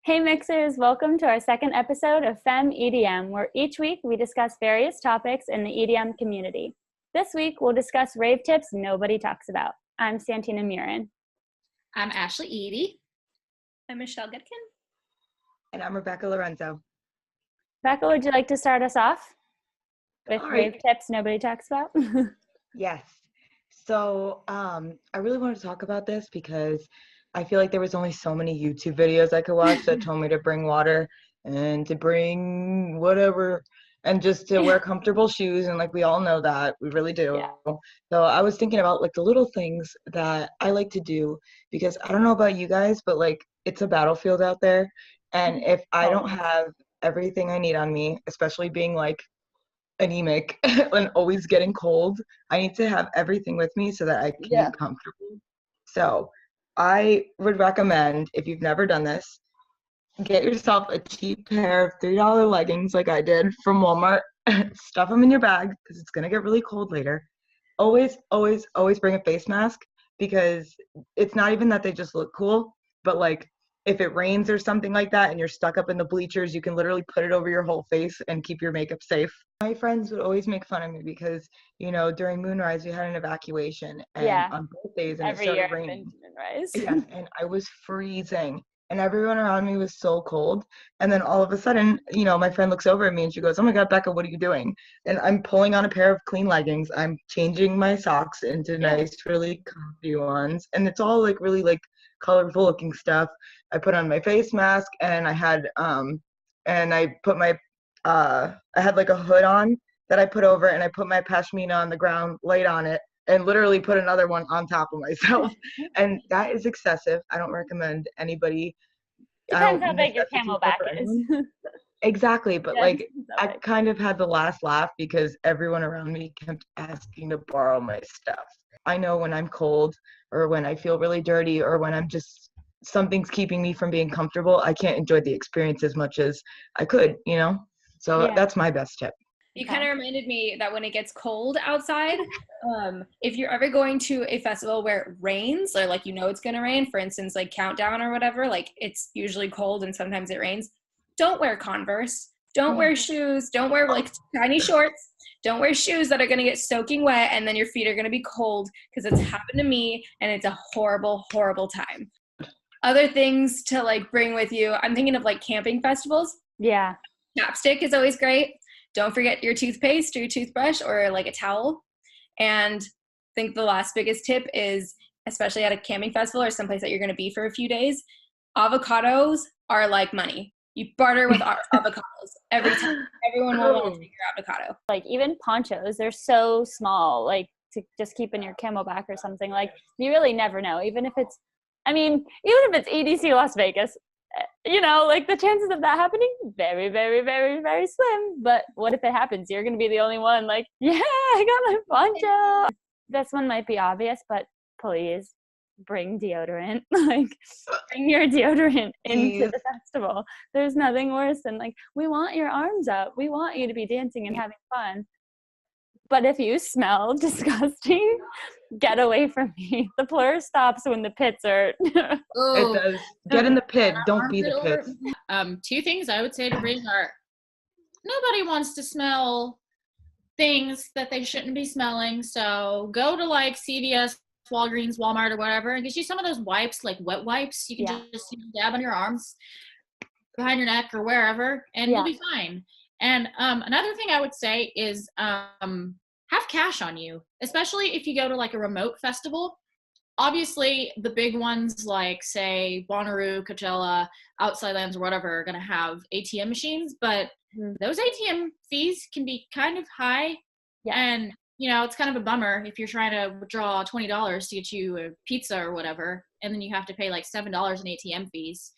Hey Mixers, welcome to our second episode of FEM EDM, where each week we discuss various topics in the EDM community. This week we'll discuss rave tips nobody talks about. I'm Santina Murin. I'm Ashley Edie. I'm Michelle Gutkin. And I'm Rebecca Lorenzo. Rebecca, would you like to start us off with rave tips nobody talks about? Yes. So I really want to talk about this because I feel like there was only so many YouTube videos I could watch that told me to bring water and to bring whatever and just to wear comfortable shoes. And like, we all know that. We really do. Yeah. So I was thinking about like the little things that I like to do because I don't know about you guys, but like it's a battlefield out there. And if I don't have everything I need on me, especially being like anemic and always getting cold, I need to have everything with me so that I can be comfortable. So I would recommend, if you've never done this, get yourself a cheap pair of $3 leggings like I did from Walmart. Stuff them in your bag because it's going to get really cold later. Always, always, always bring a face mask because it's not even that they just look cool, but like if it rains or something like that and you're stuck up in the bleachers, you can literally put it over your whole face and keep your makeup safe. My friends would always make fun of me because, you know, during Moonrise, we had an evacuation and on birthdays and every it year started raining. Moonrise. Yes, and I was freezing and everyone around me was so cold. And then all of a sudden, you know, my friend looks over at me and she goes, "Oh my God, Becca, what are you doing?" And I'm pulling on a pair of clean leggings. I'm changing my socks into nice, really comfy ones. And it's all like really like colorful looking stuff. I put on my face mask and I had and I put my I had like a hood on that I put over and I put my pashmina on the ground, laid on it, and literally put another one on top of myself. And that is excessive. I don't recommend anybody. Depends how big your camelback is. Exactly, but like I kind of had the last laugh because everyone around me kept asking to borrow my stuff. I know when I'm cold or when I feel really dirty or when I'm just something's keeping me from being comfortable, I can't enjoy the experience as much as I could, you know? So that's my best tip. You kind of reminded me that when it gets cold outside, if you're ever going to a festival where it rains or like, you know, it's going to rain, for instance, like Countdown or whatever, like it's usually cold and sometimes it rains. Don't wear Converse. Don't wear shoes. Don't wear like tiny shorts. Don't wear shoes that are going to get soaking wet and then your feet are going to be cold because it's happened to me and it's a horrible, horrible time. Other things to like bring with you. I'm thinking of like camping festivals. Yeah. Chapstick is always great. Don't forget your toothpaste or your toothbrush or like a towel. And I think the last biggest tip is, especially at a camping festival or someplace that you're going to be for a few days, avocados are like money. You barter with avocados every time. Everyone will want to take your avocado. Like even ponchos, they're so small, like to just keep in your camelback or something. Like you really never know. Even if it's EDC Las Vegas, you know, like the chances of that happening, very, very, very, very slim. But what if it happens? You're going to be the only one like, yeah, I got my poncho. This one might be obvious, but please bring deodorant. Like bring your deodorant into the festival. There's nothing worse than like, we want your arms up. We want you to be dancing and having fun. But if you smell disgusting, get away from me. The plur stops when the pits are. It does. Get in the pit. Don't be the pits. Two things I would say to bring are, nobody wants to smell things that they shouldn't be smelling. So go to like CVS, Walgreens, Walmart, or whatever, and get you some of those wipes, like wet wipes. You can just dab on your arms, behind your neck, or wherever, and you'll be fine. And another thing I would say is have cash on you, especially if you go to like a remote festival. Obviously, the big ones like, say, Bonnaroo, Coachella, Outside Lands, or whatever are going to have ATM machines, but those ATM fees can be kind of high. Yeah. And you know, it's kind of a bummer if you're trying to withdraw $20 to get you a pizza or whatever, and then you have to pay like $7 in ATM fees.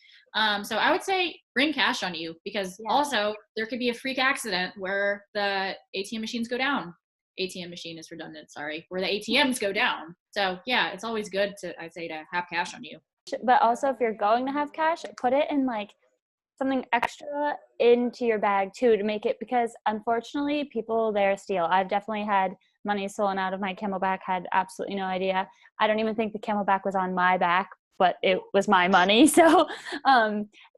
So I would say bring cash on you, because also there could be a freak accident where the ATM machines go down. ATM machine is redundant, sorry, where the ATMs go down. So yeah, it's always good to, I'd say, to have cash on you. But also, if you're going to have cash, put it in like something extra into your bag too, to make it, because unfortunately people there steal. I've definitely had money stolen out of my Camelback, had absolutely no idea. I don't even think the Camelback was on my back, but it was my money. So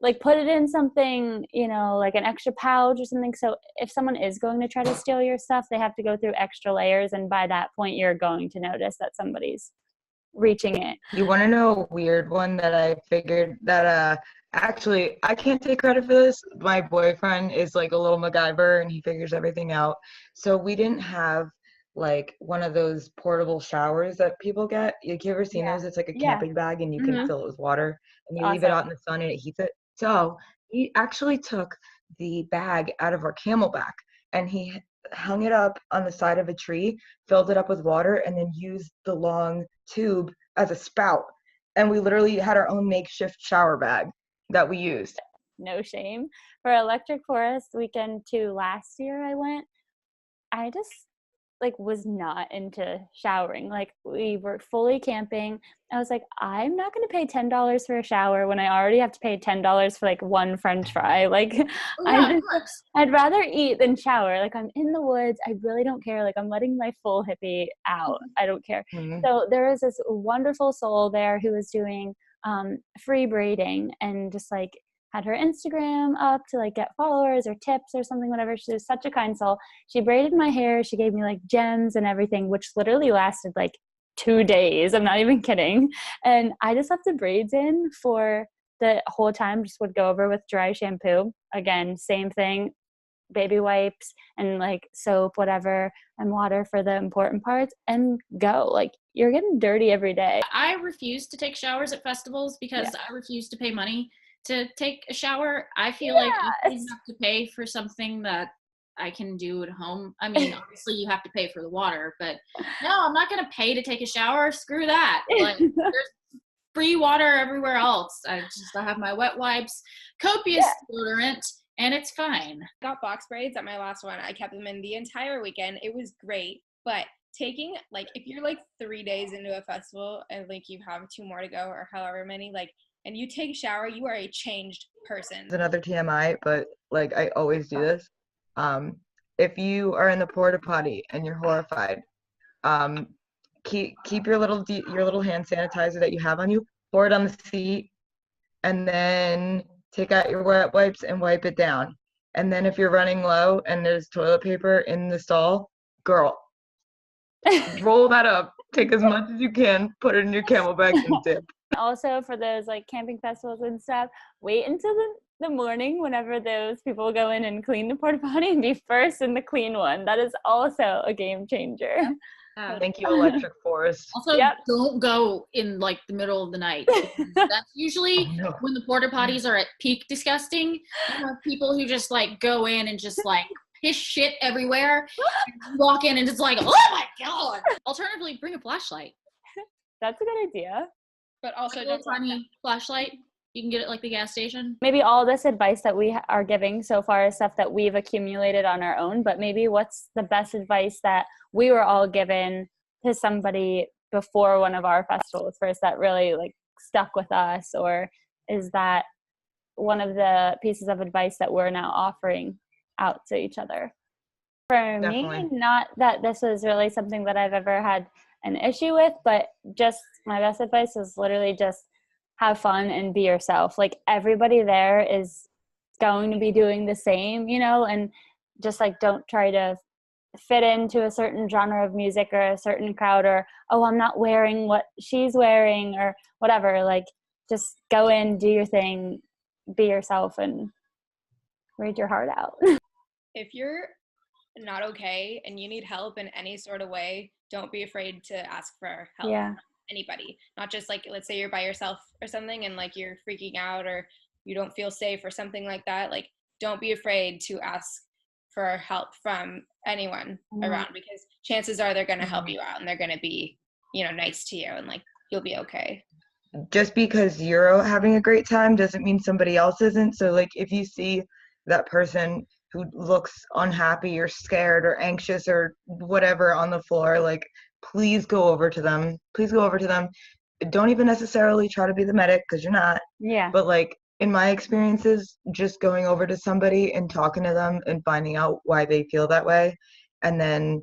like put it in something, you know, like an extra pouch or something. So if someone is going to try to steal your stuff, they have to go through extra layers, and by that point you're going to notice that somebody's reaching it. You want to know a weird one that I figured that actually I can't take credit for this. My boyfriend is like a little MacGyver and he figures everything out. So we didn't have like one of those portable showers that people get. Like, you ever seen those? It's like a camping bag and you can fill it with water and you leave it out in the sun and it heats it. So he actually took the bag out of our Camelback and he hung it up on the side of a tree, filled it up with water, and then used the long tube as a spout. And we literally had our own makeshift shower bag that we used. No shame. For Electric Forest weekend 2 last year I just like was not into showering. Like, we were fully camping. I was like, I'm not going to pay $10 for a shower when I already have to pay $10 for like one French fry. Like, I'd rather eat than shower. Like, I'm in the woods. I really don't care. Like, I'm letting my full hippie out. I don't care. So there was this wonderful soul there who was doing free braiding, and just like had her Instagram up to like get followers or tips or something, whatever. She was such a kind soul. She braided my hair. She gave me like gems and everything, which literally lasted like 2 days. I'm not even kidding. And I just left the braids in for the whole time, just would go over with dry shampoo. Again, same thing, baby wipes and like soap, whatever, and water for the important parts, and go. Like, you're getting dirty every day. I refuse to take showers at festivals because I refuse to pay money to take a shower. I feel like you have to pay for something that I can do at home. I mean, obviously you have to pay for the water, but no, I'm not going to pay to take a shower. Screw that. Like, there's free water everywhere else. I have my wet wipes, copious deodorant, and it's fine. Got box braids at my last one. I kept them in the entire weekend. It was great, but taking, like, if you're like 3 days into a festival and like you have 2 more to go or however many, like, and you take a shower, you are a changed person. It's another TMI, but like I always do this. If you are in the porta potty and you're horrified, keep your little hand sanitizer that you have on you, pour it on the seat, and then take out your wet wipes and wipe it down. And then if you're running low and there's toilet paper in the stall, girl, roll that up, take as much as you can, put it in your Camelback and dip. Also, for those like camping festivals and stuff, wait until the morning whenever those people go in and clean the porta potty, and be first in the clean one. That is also a game changer. Thank you, Electric Forest. Also, don't go in like the middle of the night. That's usually when the porta potties are at peak disgusting. You have people who just like go in and just like piss shit everywhere. Walk in and it's like, oh my god. Alternatively, bring a flashlight. That's a good idea. But also, don't tiny flashlight. You can get it like the gas station. Maybe all this advice that we are giving so far is stuff that we've accumulated on our own, but maybe what's the best advice that we were all given to somebody before one of our festivals first that really like stuck with us, or is that one of the pieces of advice that we're now offering out to each other? For me, not that this was really something that I've ever had an issue with, but just my best advice is literally just have fun and be yourself. Like, everybody there is going to be doing the same, you know, and just like don't try to fit into a certain genre of music or a certain crowd, or oh, I'm not wearing what she's wearing or whatever. Like, just go in, do your thing, be yourself, and read your heart out. If you're not okay and you need help in any sort of way, don't be afraid to ask for help. Anybody, not just like, let's say you're by yourself or something and like you're freaking out or you don't feel safe or something like that. Like, don't be afraid to ask for help from anyone around, because chances are they're going to help Mhm. you out and they're going to be, you know, nice to you, and like you'll be okay. Just because you're having a great time doesn't mean somebody else isn't. So like if you see that person who looks unhappy or scared or anxious or whatever on the floor, like please go over to them. Please go over to them. Don't even necessarily try to be the medic, because you're not. Yeah. But like in my experiences, just going over to somebody and talking to them and finding out why they feel that way, and then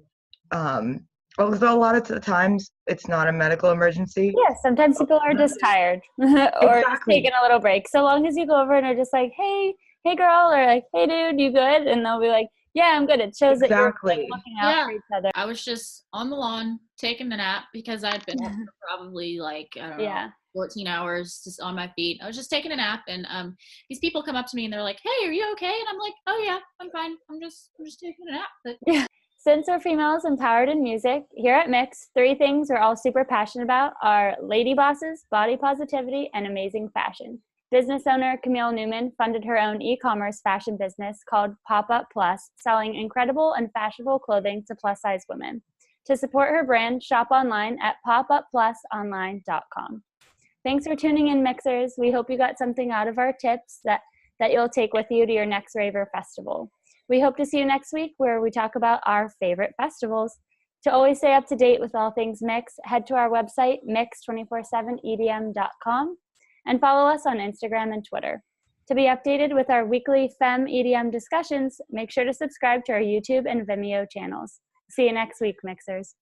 although a lot of the times it's not a medical emergency. Yeah, sometimes people are just tired or just Exactly. taking a little break. So long as you go over and are just like, hey girl, or like, hey dude, you good? And they'll be like, yeah, I'm good. It shows that you're like, Exactly. looking out Yeah. for each other. I was just on the lawn taking a nap because I'd been up for probably like, I don't know, Yeah. 14 hours just on my feet. I was just taking a nap, and these people come up to me and they're like, hey, are you okay? And I'm like, oh yeah, I'm fine. I'm just taking a nap. But Since we're females empowered in music, here at Mix, 3 things we're all super passionate about are lady bosses, body positivity, and amazing fashion. Business owner Camille Newman funded her own e-commerce fashion business called Pop Up Plus, selling incredible and fashionable clothing to plus-size women. To support her brand, shop online at popupplusonline.com. Thanks for tuning in, Mixers. We hope you got something out of our tips that you'll take with you to your next rave or festival. We hope to see you next week, where we talk about our favorite festivals. To always stay up to date with all things Mix, head to our website, mix247edm.com, and follow us on Instagram and Twitter. To be updated with our weekly FEM EDM discussions, make sure to subscribe to our YouTube and Vimeo channels. See you next week, Mixers.